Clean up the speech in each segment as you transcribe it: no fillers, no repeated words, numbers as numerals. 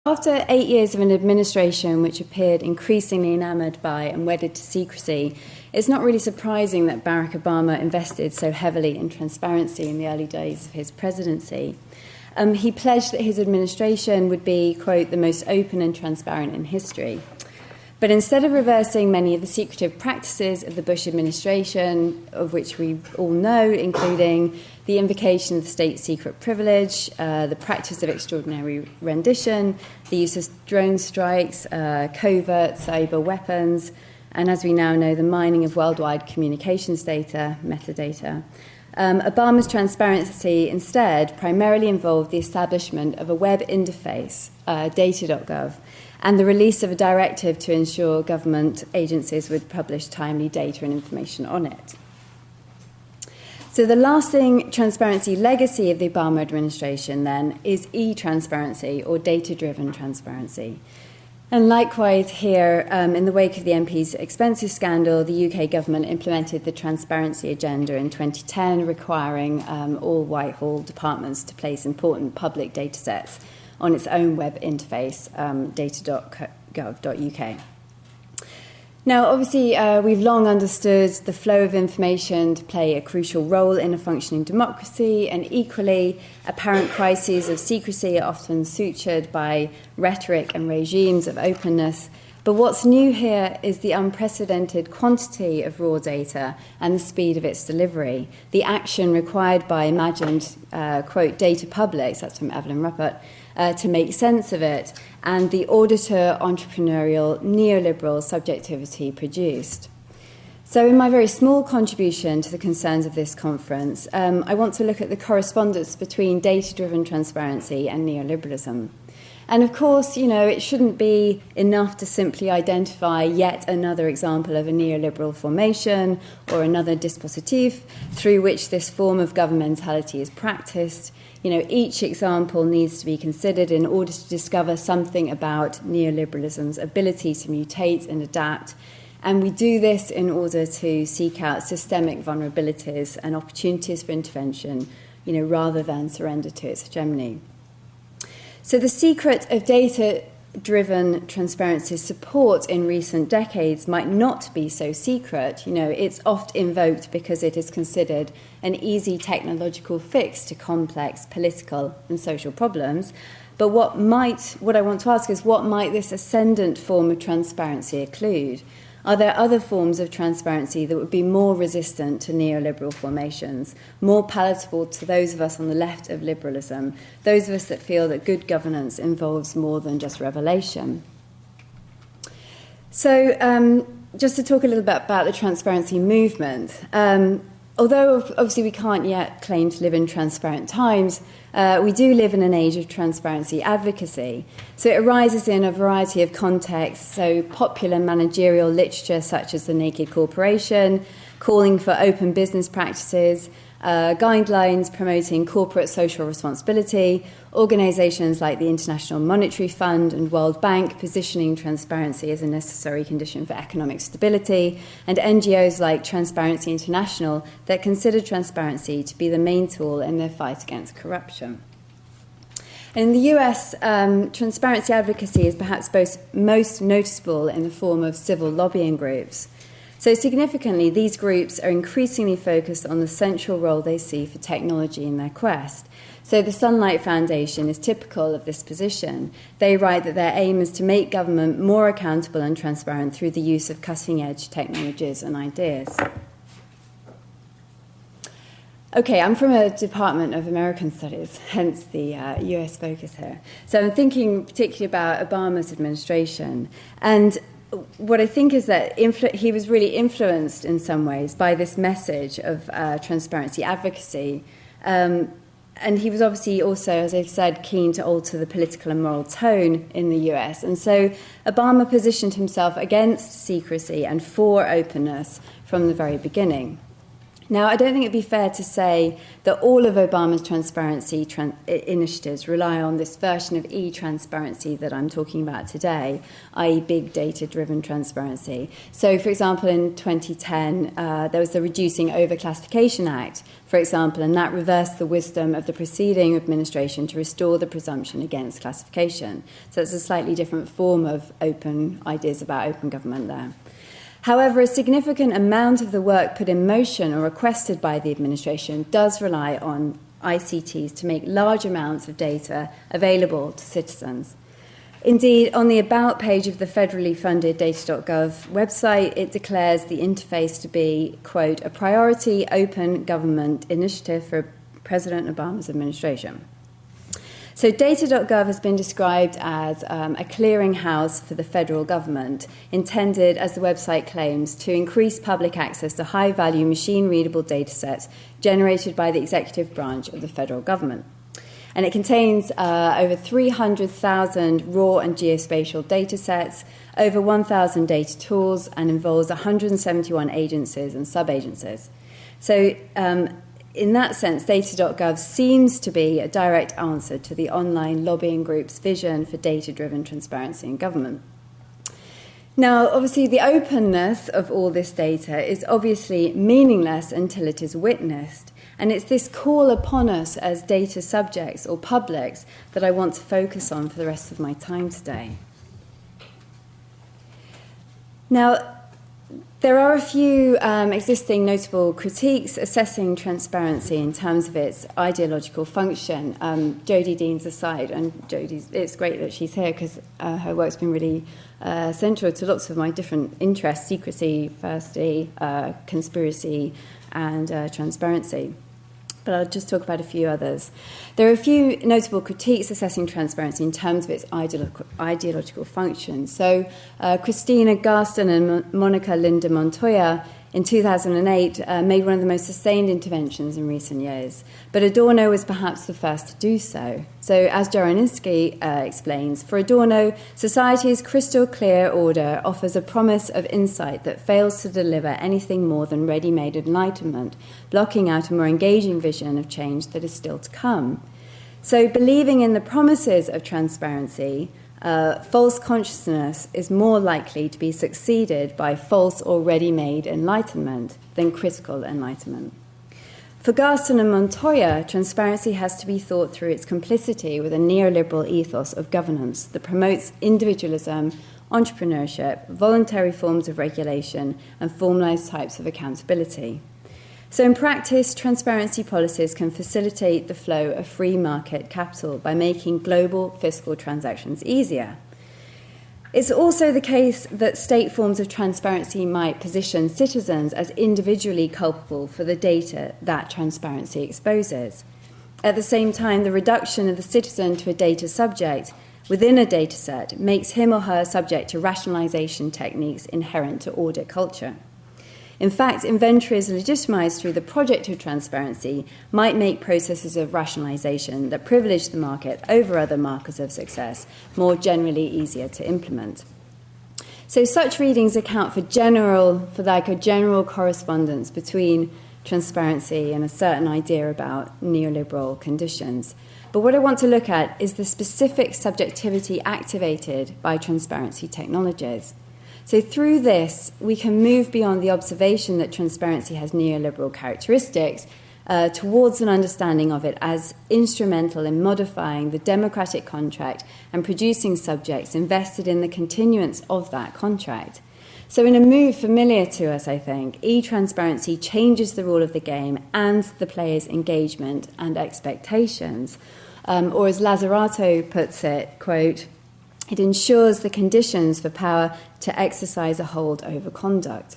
After 8 years of an administration which appeared increasingly enamoured by and wedded to secrecy, it's not really surprising that Barack Obama invested so heavily in transparency in the early days of his presidency. He pledged that his administration would be, quote, the most open and transparent in history. But instead of reversing many of the secretive practices of the Bush administration, of which we all know, including the invocation of the state secret privilege, the practice of extraordinary rendition, the use of drone strikes, covert cyber weapons, and as we now know, the mining of worldwide communications data, metadata. Obama's transparency instead primarily involved the establishment of a web interface, data.gov, and the release of a directive to ensure government agencies would publish timely data and information on it. So the lasting transparency legacy of the Obama administration, then, is e-transparency, or data-driven transparency. And likewise here, in the wake of the MP's expenses scandal, the UK government implemented the transparency agenda in 2010, requiring all Whitehall departments to place important public data sets on its own web interface, data.gov.uk. Now, obviously, we've long understood the flow of information to play a crucial role in a functioning democracy, and equally, apparent crises of secrecy are often sutured by rhetoric and regimes of openness. But what's new here is the unprecedented quantity of raw data and the speed of its delivery, the action required by imagined, quote, data publics, that's from Evelyn Ruppert, to make sense of it, and the auditor, entrepreneurial, neoliberal subjectivity produced. So in my very small contribution to the concerns of this conference, I want to look at the correspondence between data-driven transparency and neoliberalism. And of course, you know, it shouldn't be enough to simply identify yet another example of a neoliberal formation or another dispositif through which this form of governmentality is practiced. You know, each example needs to be considered in order to discover something about neoliberalism's ability to mutate and adapt. And we do this in order to seek out systemic vulnerabilities and opportunities for intervention, you know, rather than surrender to its hegemony. So the secret of data-driven transparency's support in recent decades might not be so secret. You know, it's oft invoked because it is considered an easy technological fix to complex political and social problems. But what I want to ask is, what might this ascendant form of transparency include? Are there other forms of transparency that would be more resistant to neoliberal formations, more palatable to those of us on the left of liberalism, those of us that feel that good governance involves more than just revelation? So just to talk a little bit about the transparency movement, although obviously we can't yet claim to live in transparent times, we do live in an age of transparency advocacy. So it arises in a variety of contexts, so popular managerial literature such as The Naked Corporation, calling for open business practices, guidelines promoting corporate social responsibility, organisations like the International Monetary Fund and World Bank positioning transparency as a necessary condition for economic stability, and NGOs like Transparency International that consider transparency to be the main tool in their fight against corruption. And in the US, transparency advocacy is perhaps most noticeable in the form of civil lobbying groups. So significantly, these groups are increasingly focused on the central role they see for technology in their quest. So the Sunlight Foundation is typical of this position. They write that their aim is to make government more accountable and transparent through the use of cutting-edge technologies and ideas. Okay, I'm from a Department of American Studies, hence the US focus here. So I'm thinking particularly about Obama's administration. And what I think is that he was really influenced in some ways by this message of transparency advocacy. And he was obviously also, as I've said, keen to alter the political and moral tone in the US. And so Obama positioned himself against secrecy and for openness from the very beginning. Now, I don't think it'd be fair to say that all of Obama's transparency initiatives rely on this version of e-transparency that I'm talking about today, i.e. big data-driven transparency. So, for example, in 2010, there was the Reducing Overclassification Act, for example, and that reversed the wisdom of the preceding administration to restore the presumption against classification. So it's a slightly different form of open ideas about open government there. However, a significant amount of the work put in motion or requested by the administration does rely on ICTs to make large amounts of data available to citizens. Indeed, on the About page of the federally funded data.gov website, it declares the interface to be, quote, a priority open government initiative for President Obama's administration. So data.gov has been described as a clearinghouse for the federal government, intended, as the website claims, to increase public access to high-value machine-readable data sets generated by the executive branch of the federal government. And it contains over 300,000 raw and geospatial data sets, over 1,000 data tools, and involves 171 agencies and sub-agencies. So in that sense, data.gov seems to be a direct answer to the online lobbying group's vision for data-driven transparency in government. Now, obviously, the openness of all this data is obviously meaningless until it is witnessed. And it's this call upon us as data subjects or publics that I want to focus on for the rest of my time today. Now, there are a few existing notable critiques assessing transparency in terms of its ideological function. Jodie Dean's aside, and it's great that she's here because her work's been really central to lots of my different interests: secrecy, firstly, conspiracy, and transparency. But I'll just talk about a few others. There are a few notable critiques assessing transparency in terms of its ideological function. So Christina Garston and Monica Linda Montoya in 2008 made one of the most sustained interventions in recent years. But Adorno was perhaps the first to do so. So as Jaroninsky explains, for Adorno, society's crystal clear order offers a promise of insight that fails to deliver anything more than ready-made enlightenment, blocking out a more engaging vision of change that is still to come. So believing in the promises of transparency, false consciousness is more likely to be succeeded by false or ready-made enlightenment than critical enlightenment. For Garston and Montoya, transparency has to be thought through its complicity with a neoliberal ethos of governance that promotes individualism, entrepreneurship, voluntary forms of regulation, and formalized types of accountability. So in practice, transparency policies can facilitate the flow of free market capital by making global fiscal transactions easier. It's also the case that state forms of transparency might position citizens as individually culpable for the data that transparency exposes. At the same time, the reduction of the citizen to a data subject within a data set makes him or her subject to rationalization techniques inherent to audit culture. In fact, inventories legitimized through the project of transparency might make processes of rationalization that privilege the market over other markers of success more generally easier to implement. So such readings account for a general correspondence between transparency and a certain idea about neoliberal conditions. But what I want to look at is the specific subjectivity activated by transparency technologies. So through this, we can move beyond the observation that transparency has neoliberal characteristics towards an understanding of it as instrumental in modifying the democratic contract and producing subjects invested in the continuance of that contract. So in a move familiar to us, I think, e-transparency changes the rule of the game and the player's engagement and expectations. Or as Lazzarato puts it, quote, it ensures the conditions for power to exercise a hold over conduct.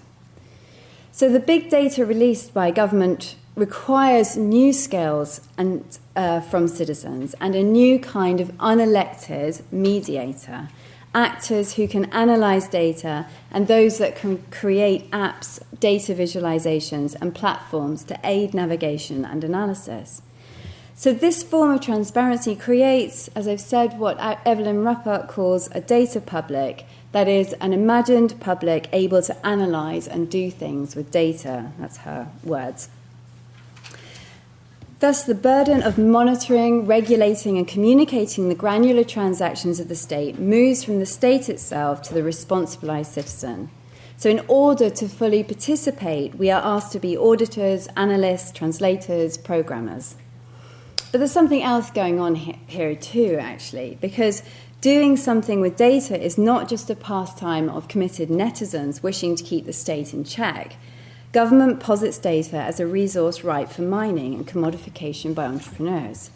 So the big data released by government requires new skills from citizens and a new kind of unelected mediator, actors who can analyze data and those that can create apps, data visualizations, and platforms to aid navigation and analysis. So this form of transparency creates, as I've said, what Evelyn Ruppert calls a data public, that is, an imagined public able to analyse and do things with data. That's her words. Thus, the burden of monitoring, regulating, and communicating the granular transactions of the state moves from the state itself to the responsibilized citizen. So in order to fully participate, we are asked to be auditors, analysts, translators, programmers. But there's something else going on here too, actually, because doing something with data is not just a pastime of committed netizens wishing to keep the state in check. Government posits data as a resource ripe for mining and commodification by entrepreneurs.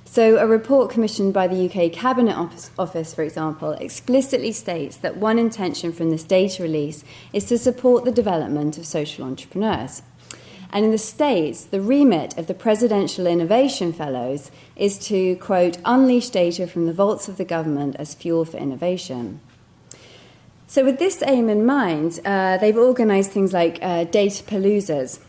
So a report commissioned by the UK Cabinet Office, for example, explicitly states that one intention from this data release is to support the development of social entrepreneurs. And in the States, the remit of the Presidential Innovation Fellows is to, quote, unleash data from the vaults of the government as fuel for innovation. So with this aim in mind, they've organised things like data paloozas,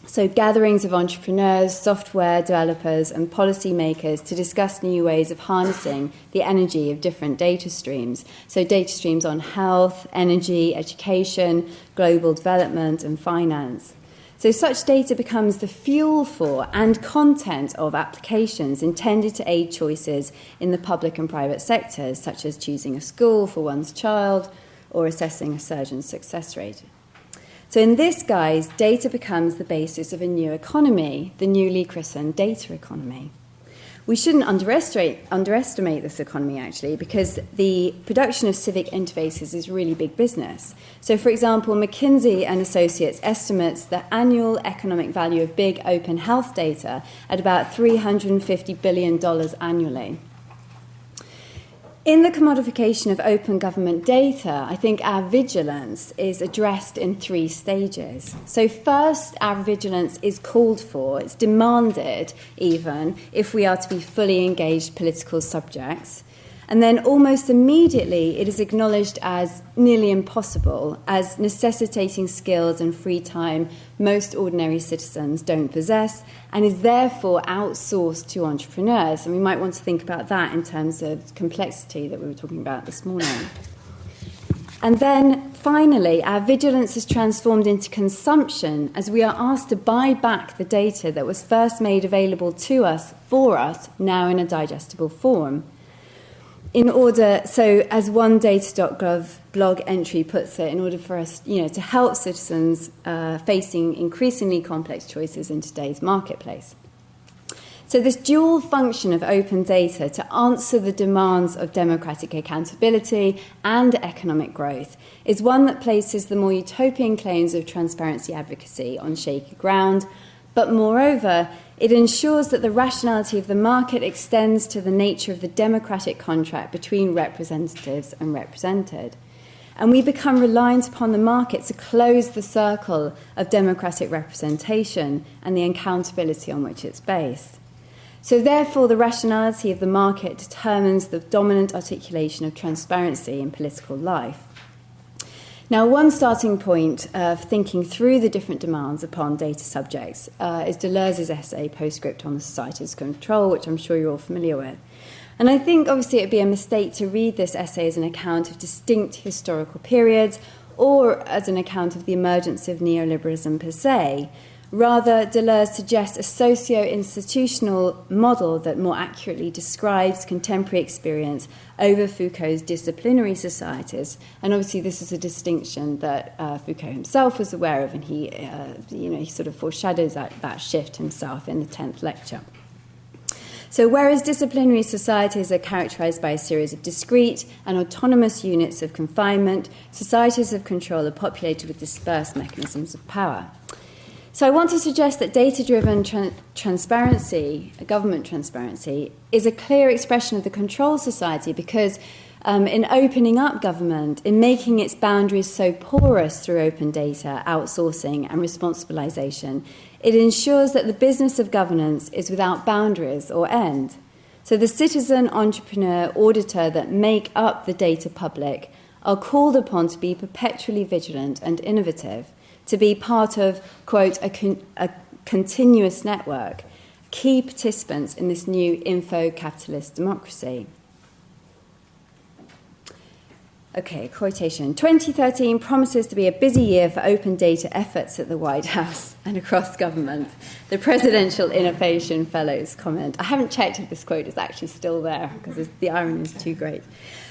so gatherings of entrepreneurs, software developers and policymakers to discuss new ways of harnessing the energy of different data streams. So data streams on health, energy, education, global development and finance. So such data becomes the fuel for and content of applications intended to aid choices in the public and private sectors, such as choosing a school for one's child or assessing a surgeon's success rate. So in this guise, data becomes the basis of a new economy, the newly christened data economy. We shouldn't underestimate this economy, actually, because the production of civic interfaces is really big business. So, for example, McKinsey and Associates estimates the annual economic value of big open health data at about $350 billion annually. In the commodification of open government data, I think our vigilance is addressed in 3 stages. So first, our vigilance is called for, it's demanded even, if we are to be fully engaged political subjects. And then almost immediately, it is acknowledged as nearly impossible, as necessitating skills and free time most ordinary citizens don't possess, and is therefore outsourced to entrepreneurs. And we might want to think about that in terms of complexity that we were talking about this morning. And then, finally, our vigilance is transformed into consumption as we are asked to buy back the data that was first made available to us, for us, now in a digestible form. In order, so as one data.gov blog entry puts it, in order for us, to help citizens facing increasingly complex choices in today's marketplace. So this dual function of open data to answer the demands of democratic accountability and economic growth is one that places the more utopian claims of transparency advocacy on shaky ground, but moreover, it ensures that the rationality of the market extends to the nature of the democratic contract between representatives and represented. And we become reliant upon the market to close the circle of democratic representation and the accountability on which it's based. So therefore, the rationality of the market determines the dominant articulation of transparency in political life. Now, one starting point of thinking through the different demands upon data subjects is Deleuze's essay, Postscript on the Society's Control, which I'm sure you're all familiar with. And I think, obviously, it would be a mistake to read this essay as an account of distinct historical periods or as an account of the emergence of neoliberalism per se. Rather, Deleuze suggests a socio-institutional model that more accurately describes contemporary experience over Foucault's disciplinary societies. And obviously, this is a distinction that Foucault himself was aware of, and he sort of foreshadows that shift himself in the 10th lecture. So whereas disciplinary societies are characterized by a series of discrete and autonomous units of confinement, societies of control are populated with dispersed mechanisms of power. So I want to suggest that data-driven transparency, government transparency, is a clear expression of the control society because in opening up government, in making its boundaries so porous through open data, outsourcing and responsibilization, it ensures that the business of governance is without boundaries or end. So the citizen, entrepreneur, auditor that make up the data public are called upon to be perpetually vigilant and innovative, to be part of, quote, a continuous network, key participants in this new info-capitalist democracy. Okay, quotation. 2013 promises to be a busy year for open data efforts at the White House and across government. The Presidential Innovation Fellows comment. I haven't checked if this quote is actually still there because the irony is too great.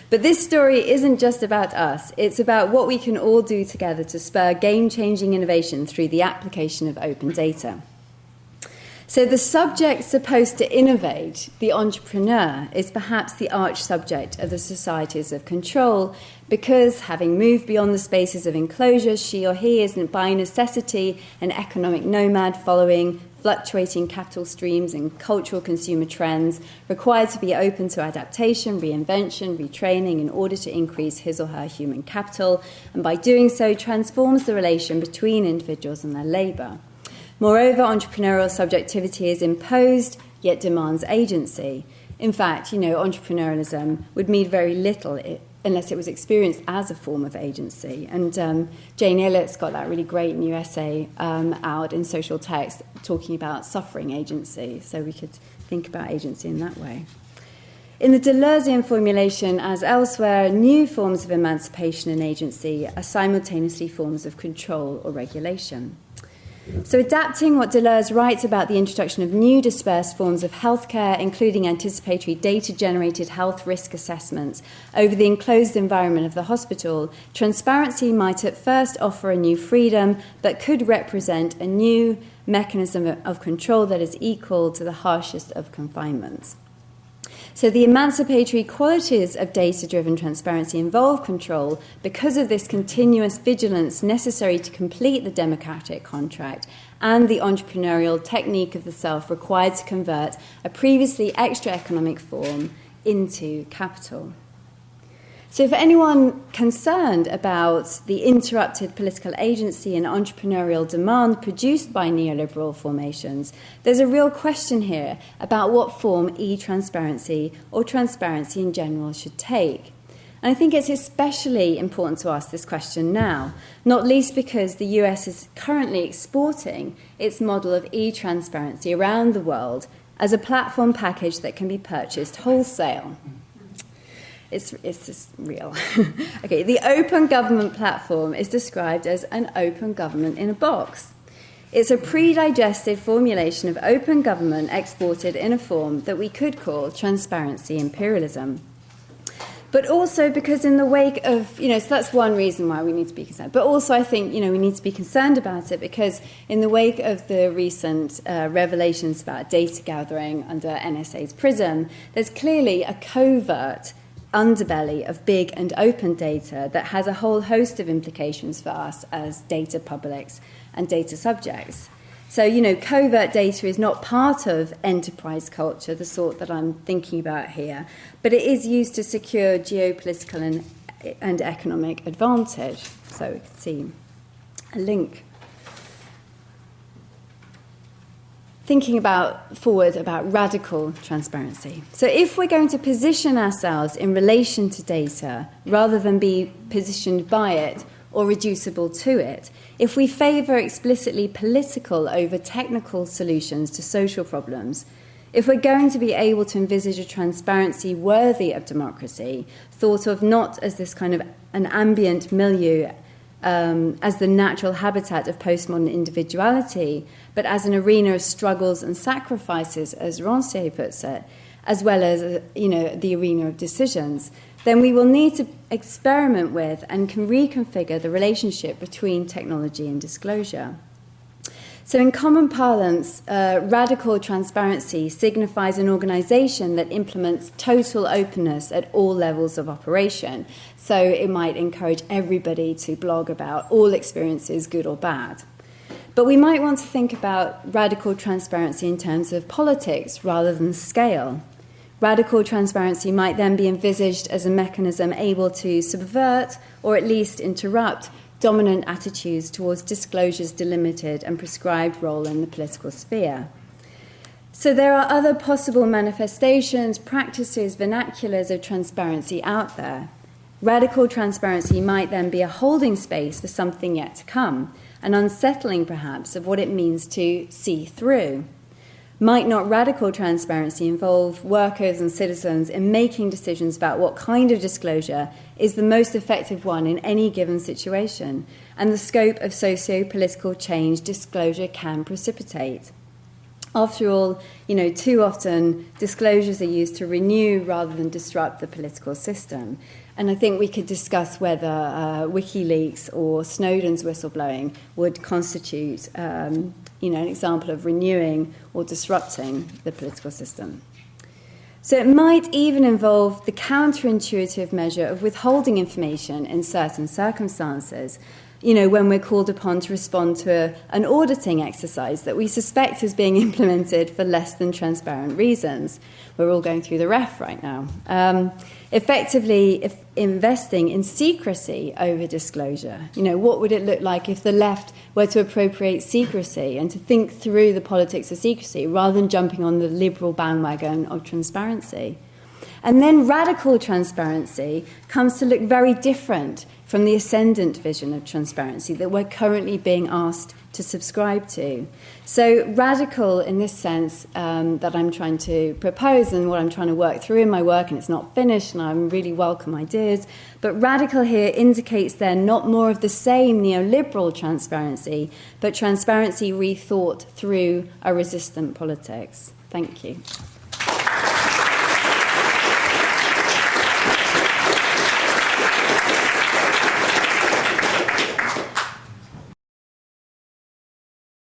But this story isn't just about us. It's about what we can all do together to spur game-changing innovation through the application of open data. So the subject supposed to innovate, the entrepreneur, is perhaps the arch subject of the societies of control because, having moved beyond the spaces of enclosure, she or he isn't by necessity an economic nomad following fluctuating capital streams and cultural consumer trends, required to be open to adaptation, reinvention, retraining in order to increase his or her human capital, and by doing so transforms the relation between individuals and their labour. Moreover, entrepreneurial subjectivity is imposed, yet demands agency. In fact, entrepreneurialism would mean very little unless it was experienced as a form of agency. And Jane Elliott's got that really great new essay out in Social Text talking about suffering agency. So we could think about agency in that way. In the Deleuzian formulation, as elsewhere, new forms of emancipation and agency are simultaneously forms of control or regulation. So adapting what Deleuze writes about the introduction of new dispersed forms of healthcare, including anticipatory data-generated health risk assessments over the enclosed environment of the hospital, transparency might at first offer a new freedom, but could represent a new mechanism of control that is equal to the harshest of confinements. So the emancipatory qualities of data-driven transparency involve control because of this continuous vigilance necessary to complete the democratic contract and the entrepreneurial technique of the self required to convert a previously extra economic form into capital. So for anyone concerned about the interrupted political agency and entrepreneurial demand produced by neoliberal formations, there's a real question here about what form e-transparency or transparency in general should take. And I think it's especially important to ask this question now, not least because the US is currently exporting its model of e-transparency around the world as a platform package that can be purchased wholesale. It's just real. Okay, the open government platform is described as an open government in a box. It's a pre-digested formulation of open government exported in a form that we could call transparency imperialism. But also because in the wake of, so that's one reason why we need to be concerned. But also I think, we need to be concerned about it because in the wake of the recent revelations about data gathering under NSA's PRISM, there's clearly a covert underbelly of big and open data that has a whole host of implications for us as data publics and data subjects. So, covert data is not part of enterprise culture, the sort that I'm thinking about here, but it is used to secure geopolitical and economic advantage. So we can see a link. Thinking forward about radical transparency. So if we're going to position ourselves in relation to data rather than be positioned by it or reducible to it, if we favour explicitly political over technical solutions to social problems, if we're going to be able to envisage a transparency worthy of democracy, thought of not as this kind of an ambient milieu, as the natural habitat of postmodern individuality, but as an arena of struggles and sacrifices, as Rancière puts it, as well as, the arena of decisions, then we will need to experiment with and can reconfigure the relationship between technology and disclosure. So in common parlance, radical transparency signifies an organisation that implements total openness at all levels of operation. So it might encourage everybody to blog about all experiences, good or bad. But we might want to think about radical transparency in terms of politics rather than scale. Radical transparency might then be envisaged as a mechanism able to subvert or at least interrupt dominant attitudes towards disclosure's delimited and prescribed role in the political sphere. So there are other possible manifestations, practices, vernaculars of transparency out there. Radical transparency might then be a holding space for something yet to come, an unsettling perhaps of what it means to see through. Might not radical transparency involve workers and citizens in making decisions about what kind of disclosure is the most effective one in any given situation, and the scope of socio-political change disclosure can precipitate? After all, too often disclosures are used to renew rather than disrupt the political system. And I think we could discuss whether WikiLeaks or Snowden's whistleblowing would constitute an example of renewing or disrupting the political system. So it might even involve the counterintuitive measure of withholding information in certain circumstances, when we're called upon to respond to an auditing exercise that we suspect is being implemented for less than transparent reasons. We're all going through the ref right now. Effectively, if investing in secrecy over disclosure. What would it look like if the left were to appropriate secrecy and to think through the politics of secrecy rather than jumping on the liberal bandwagon of transparency? And then radical transparency comes to look very different from the ascendant vision of transparency that we're currently being asked to subscribe to. So radical in this sense that I'm trying to propose and what I'm trying to work through in my work, and it's not finished and I really welcome ideas, but radical here indicates then not more of the same neoliberal transparency, but transparency rethought through a resistant politics. Thank you.